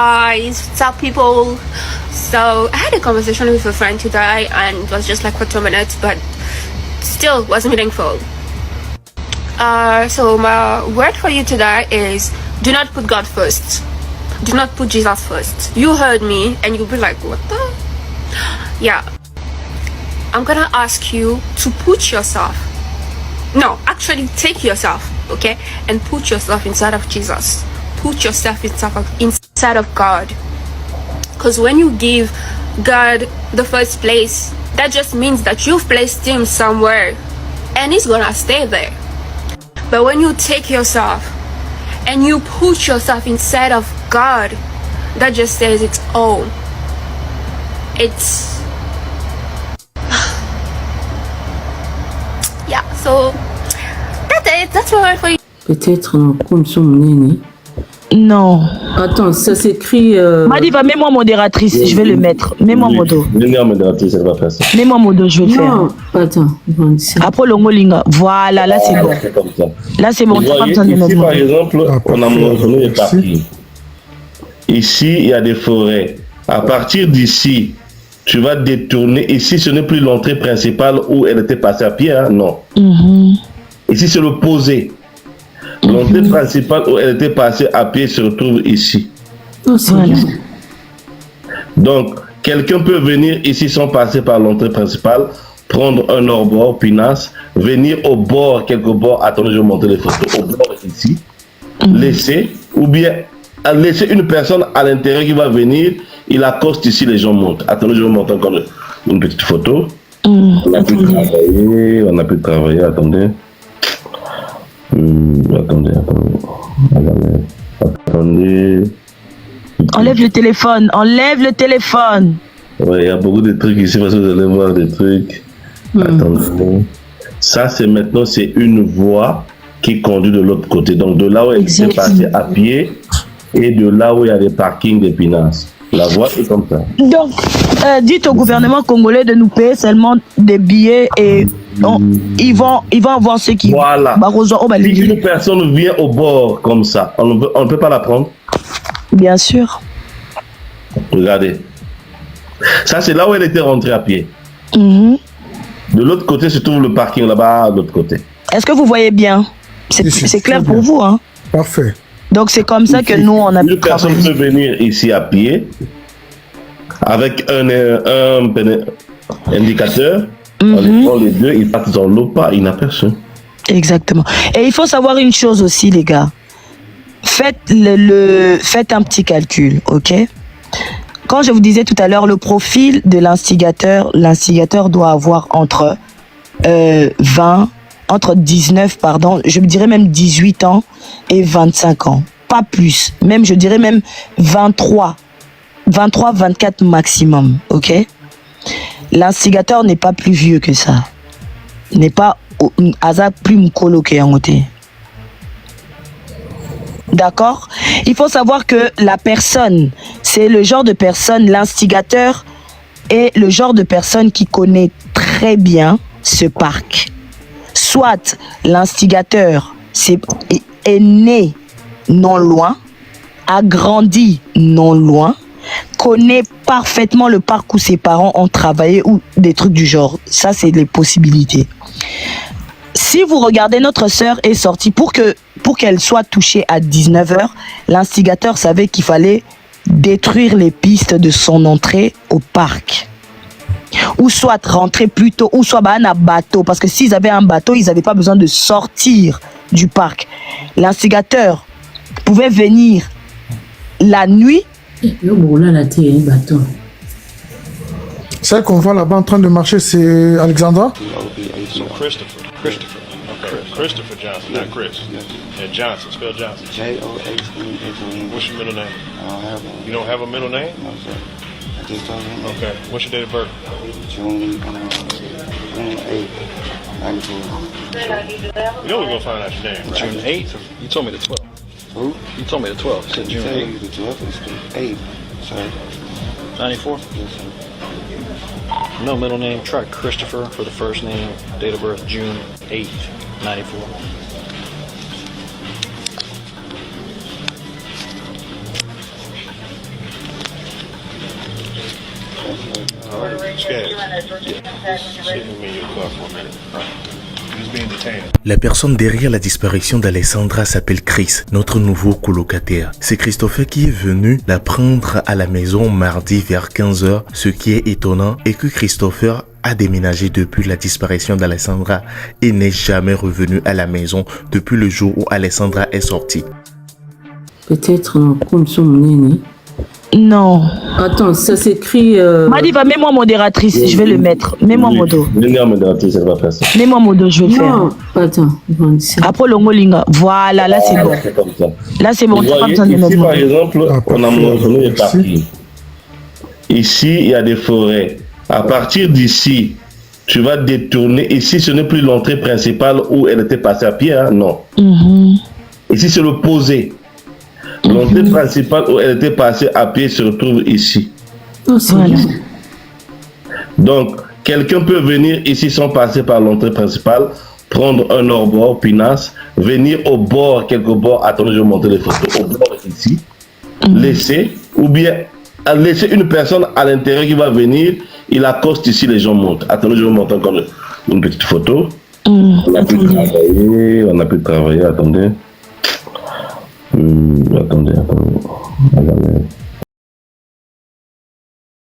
What's up, people? So I had a conversation with a friend today, and it was just like for 2 minutes, but still was meaningful. So my word for you today is: do not put God first. Do not put Jesus first. You heard me, and you'll be like, "What the?" Yeah. I'm gonna ask you to put yourself. No, actually, take yourself, okay, and put yourself inside of Jesus. Put yourself inside of God. Because when you give God the first place, that just means that you've placed him somewhere and he's gonna stay there. But when you take yourself and you put yourself inside of God, that just says it's all. It's yeah, so that's it. That's my word for you. Peut-être comme son nene. Non. Attends, ça s'écrit. Madiva, mets-moi modératrice, je vais le mettre. Mets-moi modo. Mets-moi modératrice, elle va faire ça. Mets-moi modo, je vais le faire. Non, attends. Après l'ongolinga. Voilà, là c'est bon. Là c'est bon, tu n'as pas besoin de mettre ici, modo. par exemple, on a mentionné les parkings. Ici, il y a des forêts. À partir d'ici, tu vas détourner. Ici, ce n'est plus l'entrée principale où elle était passée à pied, hein? Non. Ici, c'est le posé. L'entrée principale où elle était passée à pied se retrouve ici. Oh, voilà. Donc, quelqu'un peut venir ici sans passer par l'entrée principale, prendre un hors-bord, pinasse, venir au bord, quelque bord, attendez, je vais montrer les photos, au bord ici, laisser, ou bien laisser une personne à l'intérieur qui va venir, il accoste ici, les gens montent. Attendez, je vais montrer encore une petite photo. On a pu travailler, attendez. Attendez. Enlève le téléphone. Ouais, il y a beaucoup de trucs ici parce que vous allez voir des trucs. Attendez. Ça, c'est maintenant, c'est une voie qui conduit de l'autre côté. Donc, de là où elle est passée à pied et de là où il y a des parkings d'Épinasse. La voie est comme ça. Donc, dites au gouvernement congolais de nous payer seulement des billets et ils vont avoir ce qui... Voilà. Si une personne vient au bord comme ça, on ne peut pas la prendre. Bien sûr. Regardez. Ça, c'est là où elle était rentrée à pied. De l'autre côté se trouve le parking là-bas, de l'autre côté. Est-ce que vous voyez bien? C'est clair pour vous, hein? Parfait. Donc, c'est comme ça que nous, on a pu travailler. Une personne peut venir ici à pied avec un indicateur. On les prend les deux, ils partent dans l'eau, pas, il n'a personne. Exactement. Et il faut savoir une chose aussi, les gars. Faites un petit calcul, ok? Quand je vous disais tout à l'heure, le profil de l'instigateur doit avoir entre 19, je me dirais même 18 ans et 25 ans. Pas plus. Même, je dirais même 23, 24 maximum, ok? L'instigateur n'est pas plus vieux que ça. N'est pas plus mkolo que yangote. D'accord? Il faut savoir que la personne, c'est le genre de personne, l'instigateur est le genre de personne qui connaît très bien ce parc. Soit l'instigateur est né non loin, a grandi non loin, connaît parfaitement le parc où ses parents ont travaillé ou des trucs du genre. Ça, c'est les possibilités. Si vous regardez, notre sœur est sortie pour qu'elle soit touchée à 19h, l'instigateur savait qu'il fallait détruire les pistes de son entrée au parc. Ou soit rentrer plus tôt, ou soit un bateau. Parce que s'ils avaient un bateau, ils n'avaient pas besoin de sortir du parc. L'instigateur pouvait venir la nuit. Celle qu'on voit là-bas en train de marcher, c'est Alexandra? Christopher. Okay. Christopher Johnson, not Chris. And Johnson, spell Johnson. J-O-H-N-S-O-N. What's your middle name? I don't have one. You don't have a middle name? No, sir. I just told him. Okay. What's your date of birth? June 8th, 94. You know we're going to find out your name, right? June 8th? You told me the 12th. Who? You told me the 12th. You said June 8th. The 12th is the 8th, sir. 94? Yes, sir. No middle name. Try Christopher for the first name. Date of birth June 8th, 94. Skaggs. Just sit with me in your car for a minute. Just being detained. La personne derrière la disparition d'Alessandra s'appelle Chris, notre nouveau colocataire. C'est Christopher qui est venu la prendre à la maison mardi vers 15h. Ce qui est étonnant est que Christopher a déménagé depuis la disparition d'Alessandra et n'est jamais revenu à la maison depuis le jour où Alessandra est sortie. Peut-être comme son neni. Non. Attends, ça s'écrit. Madiva, mets-moi modératrice, je vais le mettre. Mets-moi modo. Modératrice, elle va faire ça. Mets-moi modo, je vais le faire. Non, attends. Après Longolinga. Voilà, là c'est bon. C'est comme ça. Là c'est bon, Vous t'as pas voyez, besoin de ici, mettre par modo. exemple, Ah, on a parfait. mentionné les Merci. parkings. Ici, il y a des forêts. À partir d'ici, tu vas détourner. Ici, ce n'est plus l'entrée principale où elle était passée à pied, hein? Non. Ici, c'est le posé. L'entrée principale où elle était passée à pied se retrouve ici. Non, c'est Voilà. bon. Donc, quelqu'un peut venir ici sans passer par l'entrée principale, prendre un hors-bord, pinasse, venir au bord, quelque bord, attendez, je vais montrer les photos, au bord ici, laisser, ou bien laisser une personne à l'intérieur qui va venir, il accoste ici, les gens montent. Attendez, je vais montrer encore une petite photo. On a pu travailler, attendez. Attendez. Regardez.